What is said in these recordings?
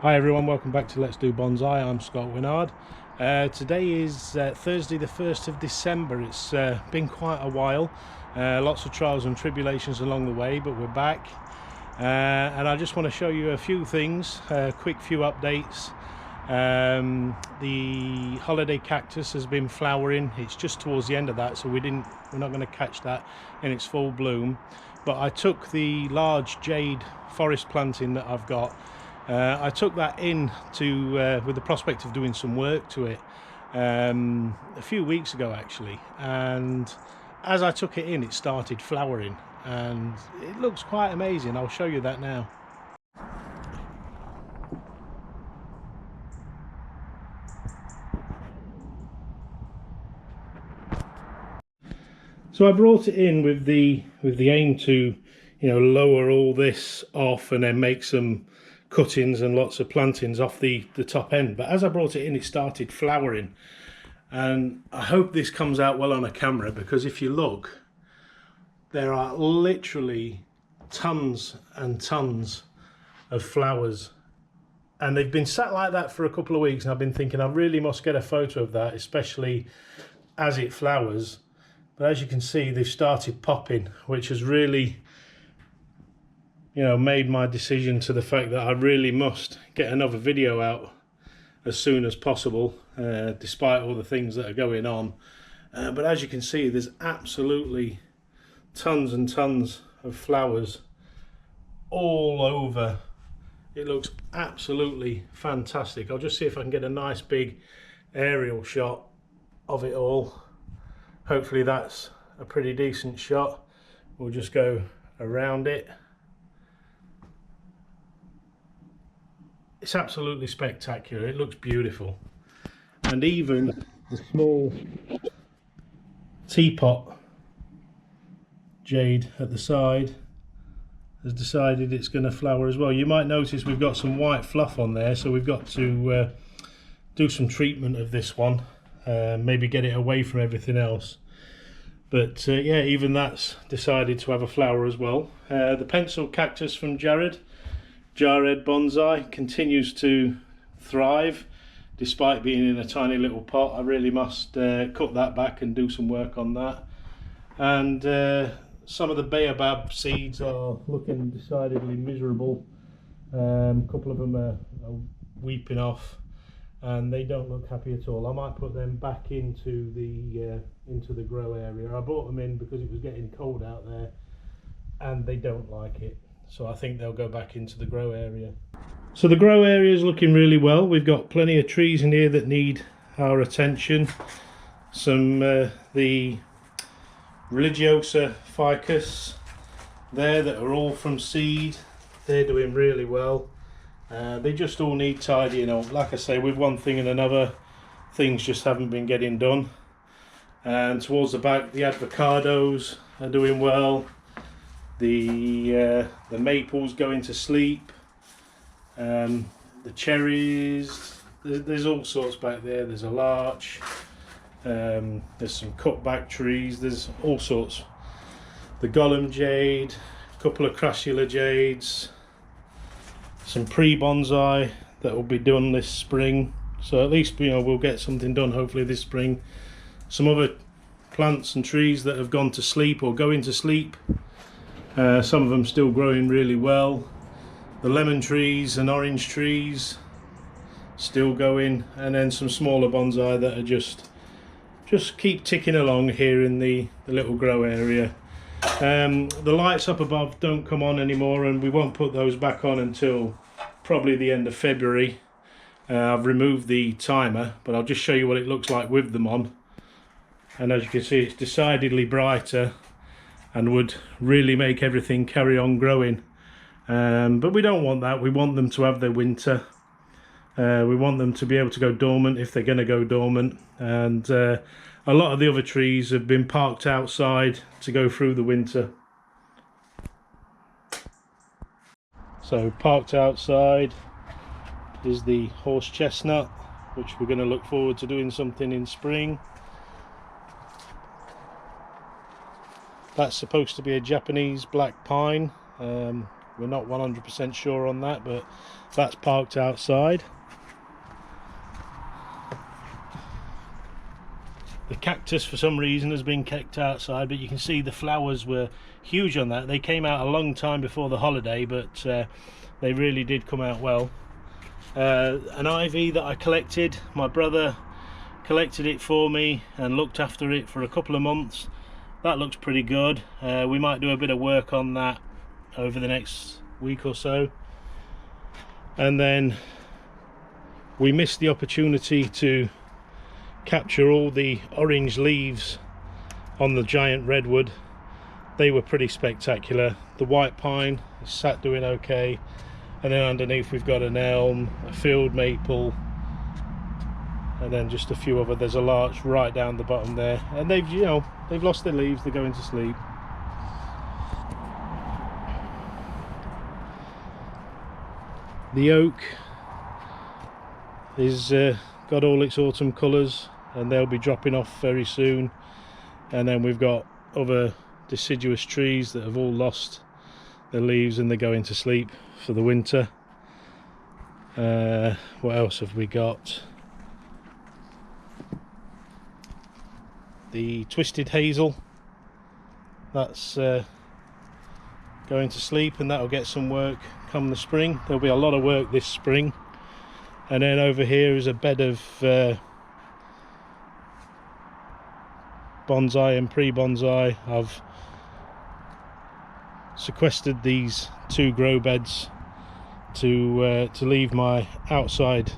Hi everyone, welcome back to Let's Do Bonsai. I'm Scott Winard. Today is Thursday the 1st of December. It's been quite a while, lots of trials and tribulations along the way, but we're back. And I just want to show you a few things, quick few updates. The holiday cactus has been flowering. It's just towards the end of that, so we're not going to catch that in its full bloom. But I took the large jade forest planting that I've got. I took that in to with the prospect of doing some work to it a few weeks ago actually, and as I took it in it started flowering and it looks quite amazing. I'll show you that now. So I brought it in with the aim to, you know, lower all this off and then make some cuttings and lots of plantings off the top end. But as I brought it in, it started flowering, and I hope this comes out well on a camera, because if you look, there are literally tons and tons of flowers, and they've been sat like that for a couple of weeks, and I've been thinking I really must get a photo of that, especially as it flowers. But as you can see, they've started popping, which has really, you know, made my decision to the fact that I really must get another video out as soon as possible, despite all the things that are going on. But as you can see, there's absolutely tons and tons of flowers all over. It looks absolutely fantastic. I'll just see if I can get a nice big aerial shot of it all. Hopefully that's a pretty decent shot. We'll just go around it. It's absolutely spectacular. It looks beautiful, and even the small teapot jade at the side has decided it's going to flower as well. You might notice we've got some white fluff on there, so we've got to do some treatment of this one, maybe get it away from everything else. But yeah, even that's decided to have a flower as well. The pencil cactus from Jared Bonsai continues to thrive despite being in a tiny little pot. I really must cut that back and do some work on that. And some of the baobab seeds are looking decidedly miserable. A couple of them are weeping off, and they don't look happy at all. I might put them back into the grow area. I brought them in because it was getting cold out there, and they don't like it. So I think they'll go back into the grow area. So the grow area is looking really well. We've got plenty of trees in here that need our attention. Some the religiosa ficus there that are all from seed. They're doing really well. They just all need tidying up. Like I say, with one thing and another, things just haven't been getting done. And towards the back, the avocados are doing well. The maple's going to sleep. The cherries, there's all sorts back there. There's a larch, there's some cutback trees, there's all sorts. The golem jade, a couple of crassula jades, some pre-bonsai that will be done this spring, so at least, you know, we'll get something done hopefully this spring. Some other plants and trees that have gone to sleep or going to sleep. Some of them still growing really well. The lemon trees and orange trees still going, and then some smaller bonsai that are just keep ticking along here in the little grow area. The lights up above don't come on anymore, and we won't put those back on until probably the end of February. I've removed the timer, but I'll just show you what it looks like with them on. And as you can see, it's decidedly brighter and would really make everything carry on growing. But we don't want that. We want them to have their winter. We want them to be able to go dormant if they're going to go dormant. And a lot of the other trees have been parked outside to go through the winter. So parked outside is the horse chestnut, which we're going to look forward to doing something in spring. That's supposed to be a Japanese black pine. We're not 100% sure on that, but that's parked outside. The cactus for some reason has been kept outside, but you can see the flowers were huge on that. They came out a long time before the holiday, but they really did come out well. An ivy that I collected, my brother collected it for me and looked after it for a couple of months. That looks pretty good. We might do a bit of work on that over the next week or so. And then we missed the opportunity to capture all the orange leaves on the giant redwood. They were pretty spectacular. The white pine is sat doing okay, and then underneath we've got an elm, a field maple, and then just a few other. There's a larch right down the bottom there, and they've, you know, they've lost their leaves. They're going to sleep. The oak is got all its autumn colours, and they'll be dropping off very soon. And then we've got other deciduous trees that have all lost their leaves and they're going to sleep for the winter. What else have we got? The twisted hazel, that's going to sleep, and that'll get some work come the spring. There'll be a lot of work this spring. And then over here is a bed of bonsai and pre-bonsai. I've sequestered these 2 grow beds to leave my outside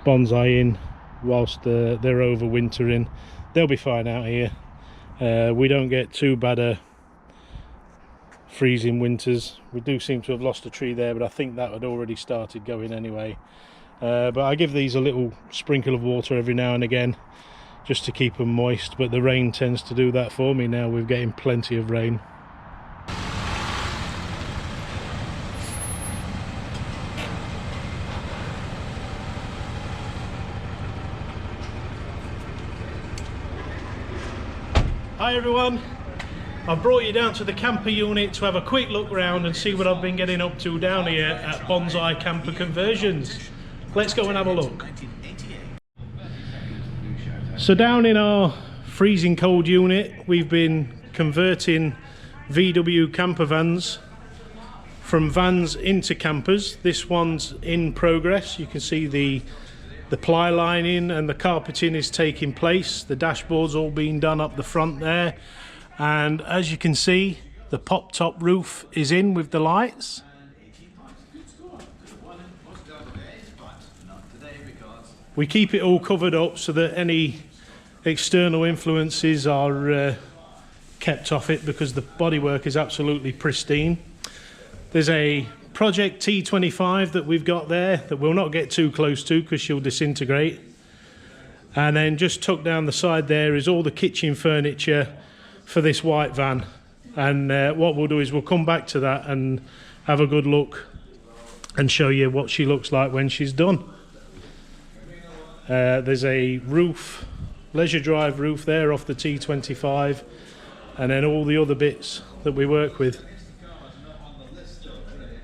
bonsai in whilst they're overwintering. They'll be fine out here. We don't get too bad freezing winters. We do seem to have lost a tree there, but I think that had already started going anyway. But I give these a little sprinkle of water every now and again just to keep them moist, but the rain tends to do that for me now. We're getting plenty of rain. Hi everyone, I've brought you down to the camper unit to have a quick look round and see what I've been getting up to down here at Bonsai Camper Conversions. Let's go and have a look. So down in our freezing cold unit, we've been converting VW camper vans from vans into campers. This one's in progress. You can see the ply lining and the carpeting is taking place. The dashboard's all being done up the front there, and as you can see, the pop top roof is in with the lights. We keep it all covered up so that any external influences are kept off it, because the bodywork is absolutely pristine. There's a Project T25 that we've got there that we'll not get too close to because she'll disintegrate. And then just tucked down the side there is all the kitchen furniture for this white van. And what we'll do is we'll come back to that and have a good look and show you what she looks like when she's done. There's a roof, leisure drive roof there off the T25, and then all the other bits that we work with.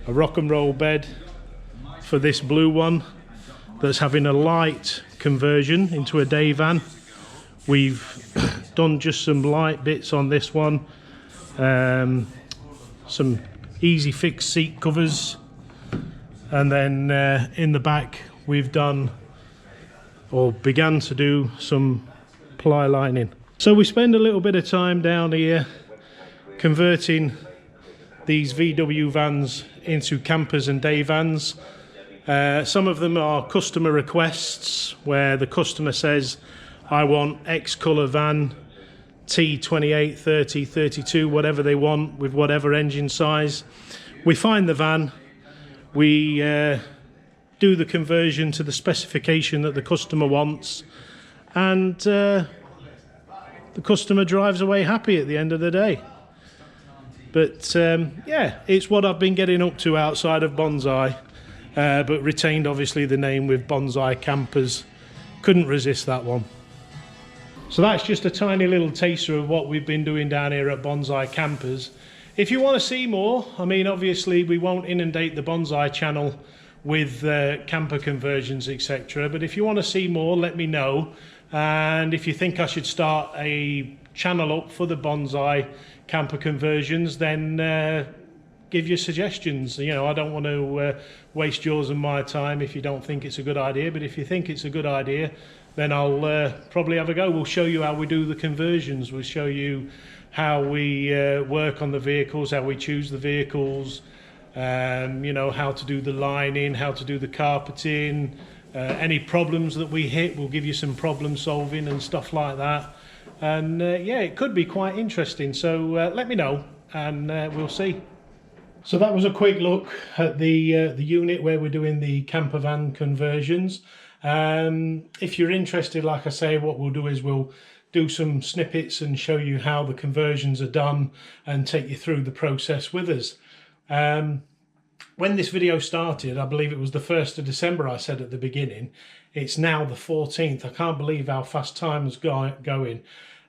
A rock and roll bed for this blue one that's having a light conversion into a day van. We've done just some light bits on this one, some easy fix seat covers, and then in the back we've done or began to do some ply lining. So we spend a little bit of time down here converting these VW vans into campers and day vans. Some of them are customer requests where the customer says, I want X colour van, T28, 30, 32, whatever they want with whatever engine size. We find the van, we do the conversion to the specification that the customer wants, and the customer drives away happy at the end of the day. But yeah, it's what I've been getting up to outside of Bonsai, but retained obviously the name with Bonsai Campers. Couldn't resist that one. So that's just a tiny little taster of what we've been doing down here at Bonsai Campers. If you want to see more, I mean, obviously we won't inundate the Bonsai channel with camper conversions, etc. But if you want to see more, let me know. And if you think I should start a channel up for the Bonsai camper conversions, then give your suggestions. You know, I don't want to waste yours and my time if you don't think it's a good idea. But if you think it's a good idea, then I'll probably have a go. We'll show you how we do the conversions. We'll show you how we work on the vehicles, how we choose the vehicles, you know, how to do the lining, how to do the carpeting, any problems that we hit. We'll give you some problem solving and stuff like that. And yeah, it could be quite interesting. So let me know, and we'll see. So that was a quick look at the unit where we're doing the camper van conversions. If you're interested, like I say, what we'll do is we'll do some snippets and show you how the conversions are done and take you through the process with us. When this video started, I believe it was the 1st of December, I said at the beginning. It's now the 14th. I can't believe how fast time is going.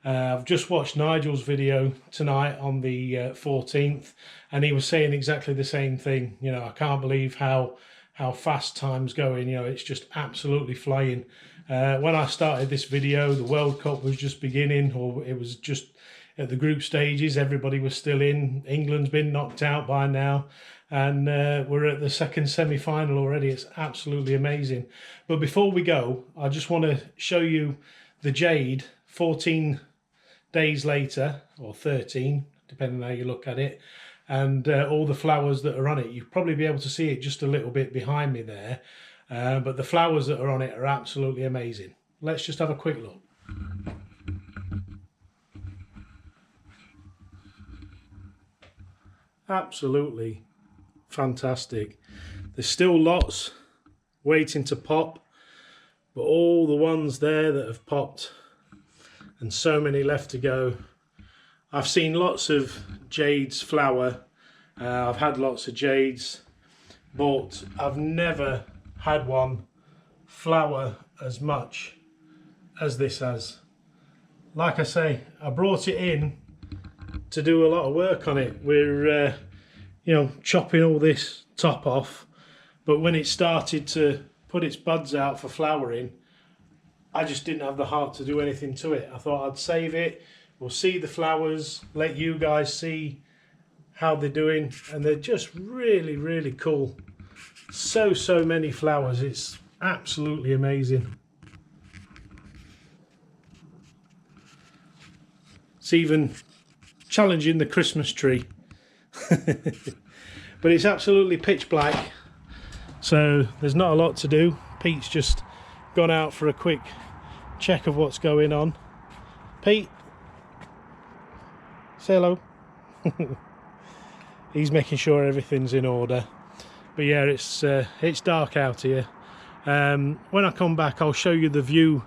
I've just watched Nigel's video tonight on the 14th, and he was saying exactly the same thing. You know, I can't believe how fast time's going. You know, it's just absolutely flying. When I started this video, the World Cup was just beginning, or it was just at the group stages. Everybody was still in. England's been knocked out by now, and we're at the second semi-final already. It's absolutely amazing. But before we go, I just want to show you the Jade 14 days later, or 13, depending on how you look at it, and all the flowers that are on it. You'll probably be able to see it just a little bit behind me there, but the flowers that are on it are absolutely amazing. Let's just have a quick look. Absolutely fantastic. There's still lots waiting to pop, but all the ones there that have popped, and so many left to go. I've seen lots of jades flower. I've had lots of jades, but I've never had one flower as much as this has. Like I say, I brought it in to do a lot of work on it. We're you know, chopping all this top off, but when it started to put its buds out for flowering, I just didn't have the heart to do anything to it. I thought I'd save it. We'll see the flowers, let you guys see how they're doing, and they're just really, really cool. So many flowers. It's absolutely amazing. It's even challenging the Christmas tree. But it's absolutely pitch black, so there's not a lot to do. Pete's just gone out for a quick check of what's going on. Pete, say hello. He's making sure everything's in order. But yeah, it's dark out here. When I come back, I'll show you the view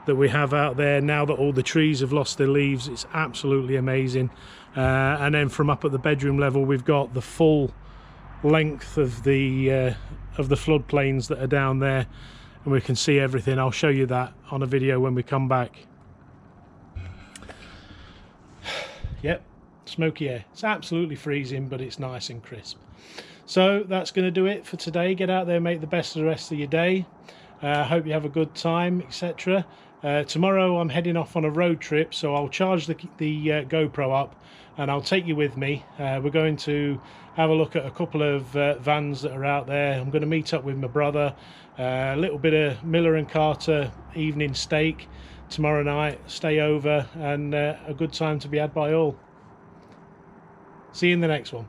that we have out there now that all the trees have lost their leaves. It's absolutely amazing. And then from up at the bedroom level, we've got the full length of the floodplains that are down there, and we can see everything. I'll show you that on a video when we come back. Yep, smoky air. It's absolutely freezing, but it's nice and crisp. So that's going to do it for today. Get out there, make the best of the rest of your day. Hope you have a good time, etc. Tomorrow I'm heading off on a road trip, so I'll charge the GoPro up and I'll take you with me. We're going to have a look at a couple of vans that are out there. I'm going to meet up with my brother, a little bit of Miller and Carter evening steak tomorrow night, stay over, and a good time to be had by all. See you in the next one.